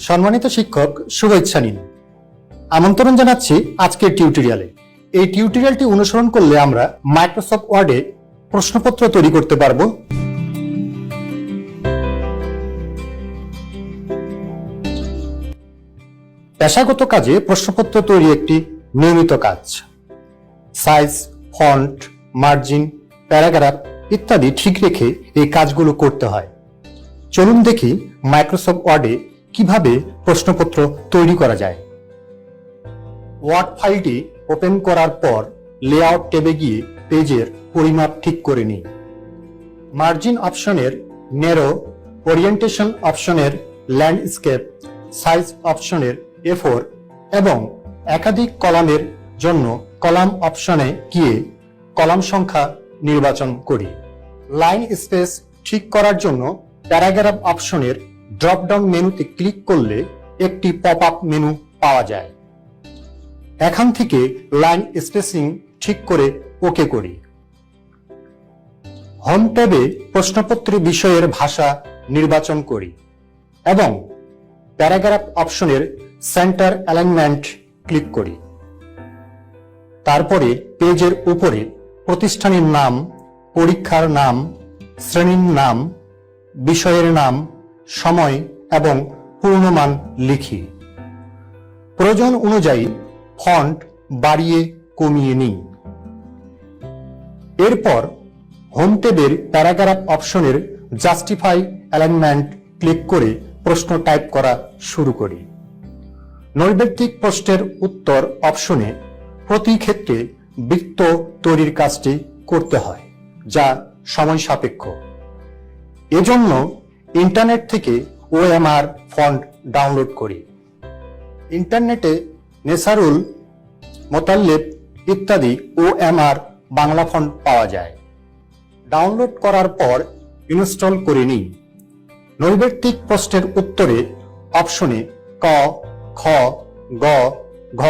সম্মানিত শিক্ষক, শুভেচ্ছা নিন। আমন্ত্রণ জানাচ্ছি আজকের টিউটোরিয়ালে। এই টিউটোরিয়ালটি অনুসরণ করলে আমরা মাইক্রোসফট ওয়ার্ডে প্রশ্নপত্র তৈরি করতে পারবো। পেশাগত কাজে প্রশ্নপত্র তৈরি একটি নিয়মিত কাজ। সাইজ, ফন্ট, মার্জিন, প্যারাগ্রাফ ইত্যাদি ঠিক রেখে এই কাজগুলো করতে হয়। চলুন দেখি মাইক্রোসফট ওয়ার্ডে কিভাবে প্রশ্নপত্র তৈরি করা যায়। ওয়ার্ড ফাইলটি ওপেন করার পর লেআউট ট্যাবে গিয়ে পেজের পরিমাপ ঠিক করে নিই। মার্জিন অপশনের ন্যারো, ওরিয়েন্টেশন অপশনের ল্যান্ডস্কেপ, সাইজ অপশনের A4 এবং একাধিক কলামের জন্য কলাম অপশনে গিয়ে কলাম সংখ্যা নির্বাচন করি। লাইন স্পেস ঠিক করার জন্য প্যারাগ্রাফ অপশনের ড্রপডাউন মেনুতে ক্লিক করলে একটি পপআপ মেনু পাওয়া যায়। এখান থেকে লাইন স্পেসিং ঠিক করে ওকে করি। হোম ট্যাবে প্রশ্নপত্রের বিষয়ের ভাষা নির্বাচন করি এবং প্যারাগ্রাফ অপশনের সেন্টার অ্যালাইনমেন্ট ক্লিক করি। তারপরে পেজের উপরে প্রতিষ্ঠানের নাম, পরীক্ষার নাম, শ্রেণীর নাম, বিষয়ের নাম, সময় এবং পূর্ণমান লিখি। প্রয়োজন অনুযায়ী ফন্ট বাড়িয়ে কমিয়ে নিই। এরপর হোম ট্যাবের প্যারাগ্রাফ অপশনের জাস্টিফাই অ্যালাইনমেন্ট ক্লিক করে প্রশ্ন টাইপ করা শুরু করি। নৈর্ব্যক্তিক প্রশ্নের উত্তর অপশনে প্রতি ক্ষেত্রে বৃত্ত তৈরির কাজটি করতে হয়, যা সময় সাপেক্ষ। এজন্য ইন্টারনেট থেকে OMR ফন্ট ডাউনলোড করি। ইন্টারনেটে নেসারুল, মোতাল্লেব ইত্যাদি OMR বাংলা ফন্ট পাওয়া যায়। ডাউনলোড করার পর ইনস্টল করে নিই। নৈর্ব্যক্তিক প্রশ্নের উত্তরে অপশনে ক, খ, গ, ঘ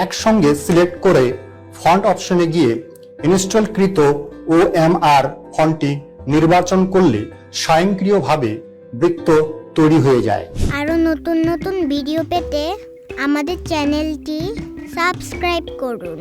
একসঙ্গে সিলেক্ট করে ফন্ট অপশনে গিয়ে ইনস্টলকৃত OMR ফন্টটি নির্বাচন করলে স্বয়ংক্রিয়ভাবে বৃত্ত তৈরি হয়ে যায়। আরো নতুন নতুন ভিডিও পেতে আমাদের চ্যানেলটি সাবস্ক্রাইব করুন।